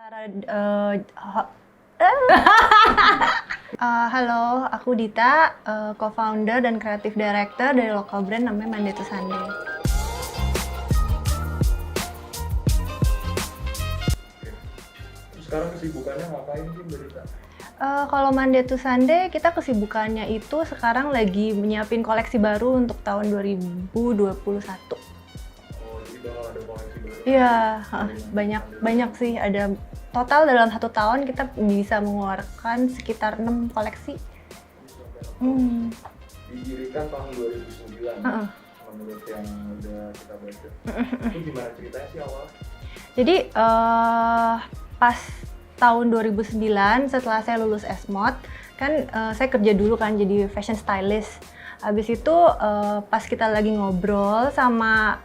Antara halo, aku Dita, co-founder dan creative director dari local brand namanya Monday to Sunday. Sekarang kesibukannya ngapain sih Mbak Dita? Kalau Monday to Sunday, kita kesibukannya itu sekarang lagi menyiapin koleksi baru untuk tahun 2021. Oh, jadi bakal ada koleksi baru? Iya, banyak sih. Ada total dalam 1 tahun kita bisa mengeluarkan sekitar 6 koleksi. Didirikan tahun 2009, menurut yang udah kita baca. Itu gimana ceritanya sih awal? Jadi pas tahun 2009 setelah saya lulus S-Mod, kan saya kerja dulu kan jadi fashion stylist. Habis itu pas kita lagi ngobrol sama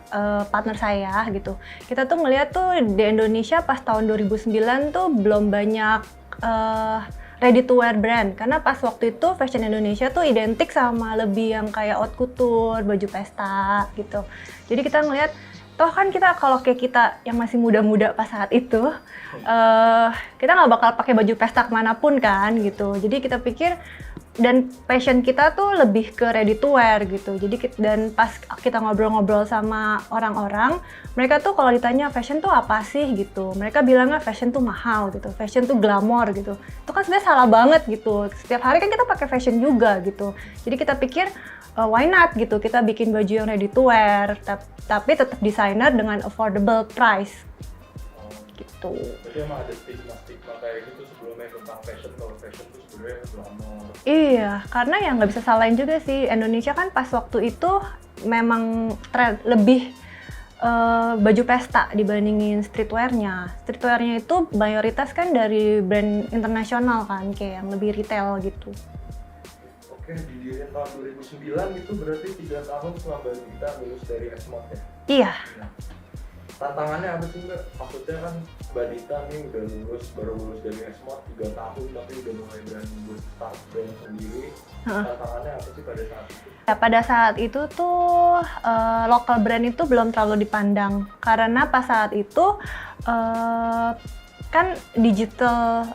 partner saya gitu, kita tuh ngeliat tuh di Indonesia pas tahun 2009 tuh belum banyak ready to wear brand, karena pas waktu itu fashion Indonesia tuh identik sama lebih yang kayak haute couture, baju pesta gitu. Jadi kita ngeliat, toh kan kita kalau kayak kita yang masih muda-muda pas saat itu, kita nggak bakal pakai baju pesta kemanapun kan gitu. Jadi kita pikir, dan passion kita tuh lebih ke ready to wear gitu. Jadi dan pas kita ngobrol-ngobrol sama orang-orang, mereka tuh kalau ditanya fashion tuh apa sih gitu, mereka bilangnya fashion tuh mahal gitu, fashion tuh glamor gitu. Itu kan sebenarnya salah banget gitu. Setiap hari kan kita pakai fashion juga gitu. Jadi kita pikir why not gitu, kita bikin baju yang ready to wear, tapi tetap designer dengan affordable price gitu. Jadi emang ada stigma kayak gitu sebelumnya tentang fashion, kalau fashion tuh sebenarnya glamor. Iya, karena ya nggak bisa salahin juga sih, Indonesia kan pas waktu itu memang lebih baju pesta dibandingin streetwear-nya. Streetwear-nya itu mayoritas kan dari brand internasional kan, kayak yang lebih retail gitu. Oke, didirikan tahun 2009 itu berarti 3 tahun setelah Mbak Dita lulus dari S-Mod ya? Iya. Nah, tantangannya apa sih Mbak? Maksudnya kan Mbak Dita nih udah baru lulus dari S-Mod 3 tahun tapi udah mulai berani buat start brand sendiri. Tantangannya apa sih pada saat itu? Ya, pada saat itu tuh local brand itu belum terlalu dipandang, karena pas saat itu kan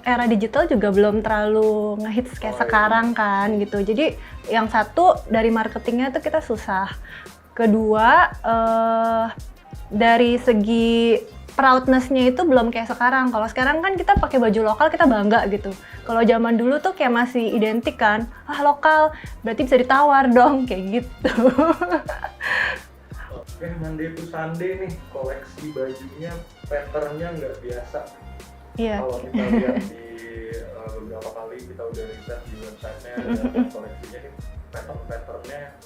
era digital juga belum terlalu ngehits kayak sekarang kan gitu. Jadi yang satu dari marketingnya tuh kita susah. Kedua dari segi proudness-nya itu belum kayak sekarang. Kalau sekarang kan kita pakai baju lokal kita bangga gitu. Kalau zaman dulu tuh kayak masih identik kan, lokal berarti bisa ditawar dong kayak gitu. Oke, Monday to Sunday nih, koleksi bajunya pattern-nya nggak biasa. Iya. Kalau kita lihat di beberapa kali kita udah riset di websitenya dan koleksinya nih, pattern-patternnya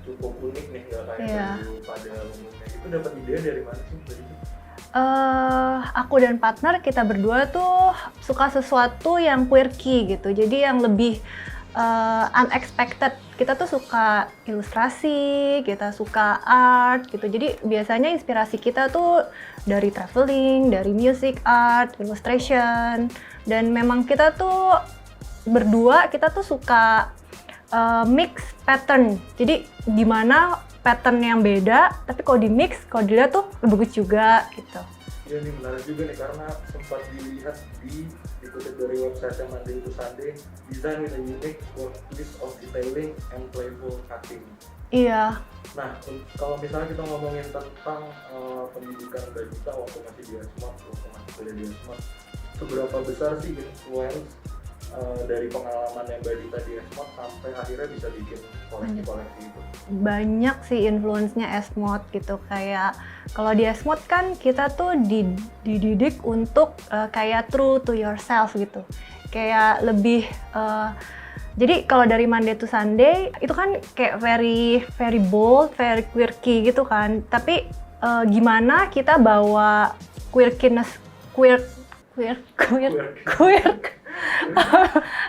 cukup unik nih, nggak kayak baju pada umumnya. Itu dapat ide dari mana sih Mbak Dita? Aku dan partner kita berdua tuh suka sesuatu yang quirky gitu, jadi yang lebih unexpected. Kita tuh suka ilustrasi, kita suka art gitu, jadi biasanya inspirasi kita tuh dari traveling, dari music, art, illustration, dan memang kita tuh berdua kita tuh suka mix pattern, jadi gimana pattern yang beda, tapi kalau di mix, kalau dilihat tuh bagus juga gitu. Iya nih, menarik juga nih karena sempat dilihat dikutip dari website yang Monday to Sunday, design with a unique twist of detailing and playful cutting. Iya. Nah, kalau misalnya kita ngomongin tentang pendidikan Mbak Dita waktu masih di S-Mod, waktu masih kuliah di S-Mod, seberapa besar sih influence dari pengalaman yang Mbak Dita di S-Mod sampai akhirnya bisa bikin koleksi-koleksi itu? Banyak sih influence-nya S-Mod gitu, kayak kalau di S-Mod kan kita tuh dididik untuk kayak true to yourself gitu, kayak lebih jadi kalau dari Monday to Sunday itu kan kayak very bold, very quirky gitu kan, tapi gimana kita bawa quirkiness, quirk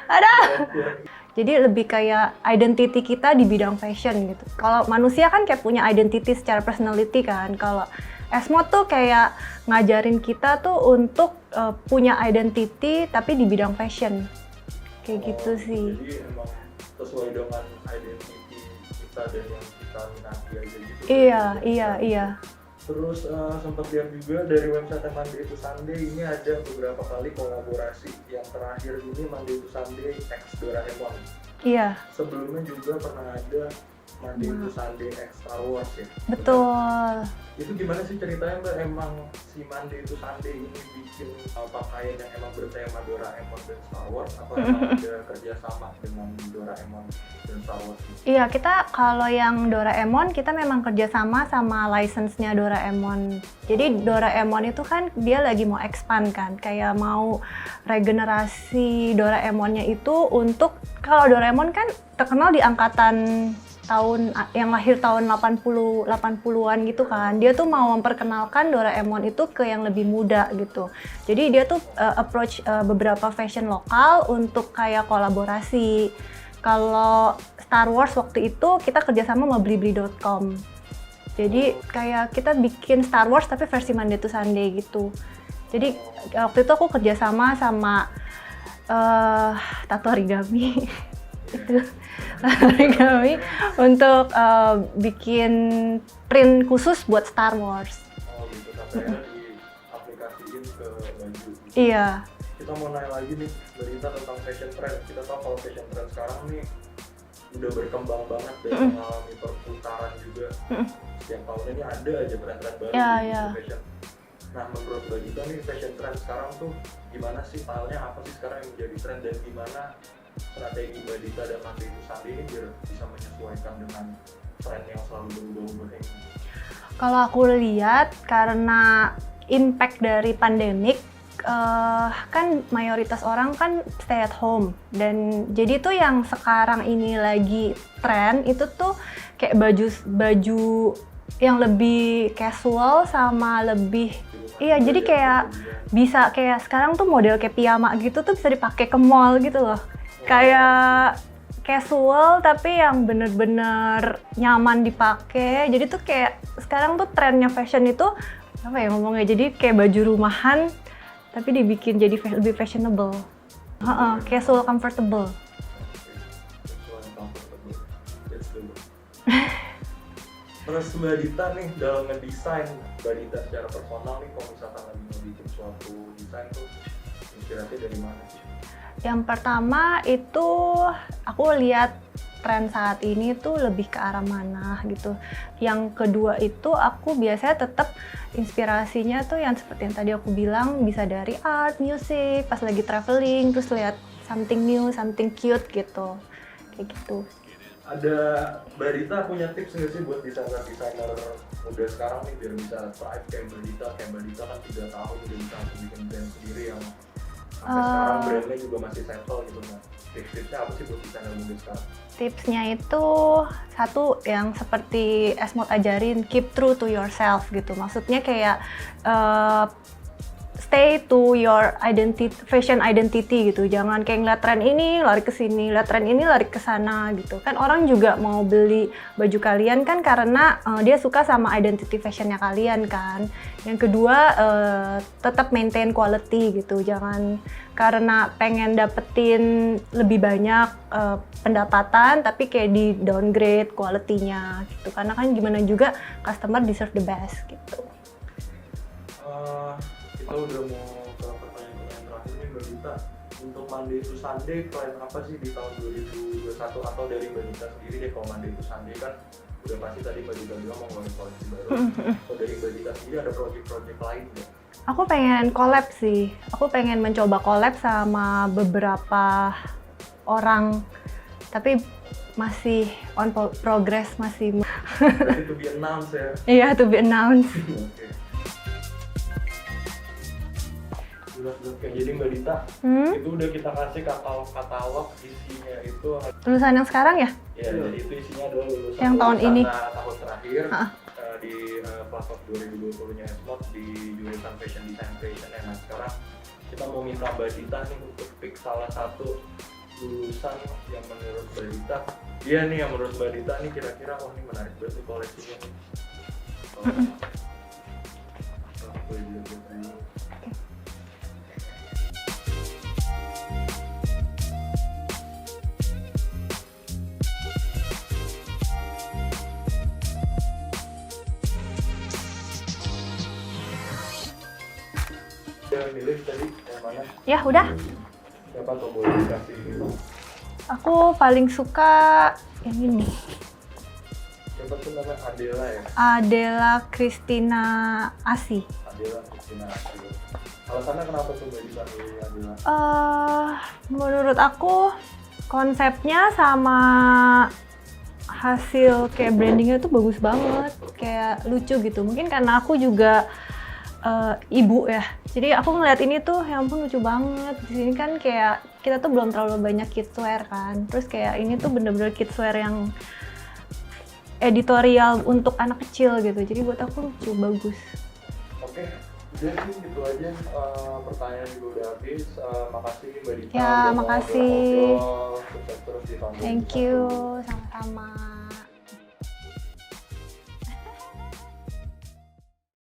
ada. Jadi lebih kayak identity kita di bidang fashion gitu. Kalau manusia kan kayak punya identity secara personality kan. Kalau S-Mod tuh kayak ngajarin kita tuh untuk punya identity tapi di bidang fashion. Kayak gitu sih. Jadi emang sesuai dengan identity kita dan yang kita minati aja gitu. Iya. Terus sempat lihat juga dari website Monday to Sunday ini ada beberapa kali kolaborasi. Yang terakhir ini Monday to Sunday X Doraemon. Iya, Sebelumnya juga pernah ada Monday to Sunday X Star Wars ya. betul. Itu gimana sih ceritanya Mbak? Emang si Monday to Sunday ini bikin pakaian yang emang bertema Doraemon dan Star Wars atau emang ada kerjasama dengan Doraemon dan Star Wars? Iya, kita kalau yang Doraemon kita memang kerjasama sama license-nya Doraemon. Jadi Doraemon itu kan dia lagi mau expand kan, kayak mau regenerasi Doraemonnya itu untuk, kalau Doraemon kan terkenal di angkatan tahun yang lahir tahun 80-an gitu kan. Dia tuh mau memperkenalkan Doraemon itu ke yang lebih muda gitu. Jadi dia tuh approach beberapa fashion lokal untuk kayak kolaborasi. Kalau Star Wars waktu itu kita kerjasama sama Blibli.com. Jadi kayak kita bikin Star Wars tapi versi Monday to Sunday gitu. Jadi waktu itu aku kerjasama sama Tato Origami. Itu origami untuk bikin print khusus buat Star Wars. Oh gitu, katanya diaplikasiin ke baju. Iya. Kita mau nanya lagi nih berita tentang fashion trend. Kita tahu kalau fashion trend sekarang nih udah berkembang banget dan mengalami perputaran juga. Setiap tahun ini ada aja tren-tren baru di fashion. Nah menurut Mbak Dita nih fashion trend sekarang tuh gimana sih, stylenya apa sih sekarang yang menjadi tren dan gimana strategi Mbak Dita dan Monday to Sunday ini biar bisa menyesuaikan dengan tren yang selalu berubah-ubah ini? Kalau aku lihat karena impact dari pandemik, kan mayoritas orang kan stay at home, dan jadi tuh yang sekarang ini lagi tren itu tuh kayak baju yang lebih casual sama lebih jadi kayak bisa kayak sekarang tuh model kayak piyama gitu tuh bisa dipakai ke mall gitu loh. Kayak casual tapi yang bener-bener nyaman dipakai. Jadi tuh kayak sekarang tuh trennya fashion itu apa ya ngomongnya, jadi kayak baju rumahan tapi dibikin jadi lebih fashionable. Casual, comfortable. Terus Mbak Dita nih dalam ngedesain, Mbak Dita secara personal nih kalau misalkan lagi mau bikin suatu desain tuh inspirasi dari mana sih? Yang pertama itu aku lihat tren saat ini tuh lebih ke arah mana gitu. Yang kedua itu aku biasanya tetap inspirasinya tuh yang seperti yang tadi aku bilang, bisa dari art, music, pas lagi traveling terus lihat something new, something cute gitu. Kayak gitu. Ada Mbak Dita punya tips nggak sih buat desainer muda sekarang nih biar bisa thrive kayak Mbak Dita? Kayak Mbak Dita kan 3 tahun udah bisa bikin brand sendiri yang sampai sekarang brandnya juga masih settle gitu. Nah, tips-tipsnya apa sih buat desainer muda sekarang? Tipsnya itu satu yang seperti Esmod ajarin, keep true to yourself gitu. Maksudnya kayak stay to your identity, fashion identity gitu. Jangan kayak ngeliat tren ini lari ke sini, lihat tren ini lari ke sana gitu. Kan orang juga mau beli baju kalian kan karena dia suka sama identity fashionnya kalian kan. Yang kedua tetap maintain quality gitu. Jangan karena pengen dapetin lebih banyak pendapatan tapi kayak di downgrade quality-nya gitu. Karena kan gimana juga customer deserve the best gitu. Kita udah mau ke pertanyaan terakhir nih Mbak Dita. Untuk Monday to Sunday, plan apa sih di tahun 2021 atau dari Mbak Dita sendiri deh? Kalau Monday to Sunday kan udah pasti tadi Mbak Dita bilang mau ngeluarin koleksi baru. Kalau dari Mbak Dita sendiri ada project-project lain nggak? Aku pengen collab sih. Aku pengen mencoba collab sama beberapa orang, tapi masih on progress, masih. Berarti to be announced ya? Iya, to be announced. Oke. Oke, jadi Mbak Dita, itu udah kita kasih katalog isinya itu. Lulusan yang sekarang ya? Ya, jadi itu isinya adalah lulusan yang tahun ini. Tahun terakhir di class of 2020-nya Esmod di jurusan Fashion Design Fashion. Nah sekarang kita mau minta Mbak Dita nih untuk pick salah satu lulusan yang menurut Mbak Dita, yang menurut Mbak Dita nih kira-kira wah ini menarik banget nih koleksinya nih. Boleh dilihat dulu. boleh milih tadi yang mana? Ya udah. Siapa tuh boleh dikasih gitu? Aku paling suka yang ini. Siapa tuh namanya Adela ya? Adela Christina Asi. Adela Christina Asih. Alasannya kenapa tuh Mbak Dita milih Adela? Menurut aku konsepnya sama hasil kayak brandingnya tuh bagus banget, kayak lucu gitu. Mungkin karena aku juga ibu ya, jadi aku ngeliat ini tuh, ya ampun lucu banget. Di sini kan kayak kita tuh belum terlalu banyak kidswear kan, terus kayak ini tuh bener-bener kidswear yang editorial untuk anak kecil gitu. Jadi buat aku lucu, bagus. Oke, jadi gitu aja. Pertanyaan juga udah habis. Makasih Mbak Dita. Ya, udah mau makasih. ngobrol-ngobrol. Sukses terus di tahun Thank 2021. you, sama-sama.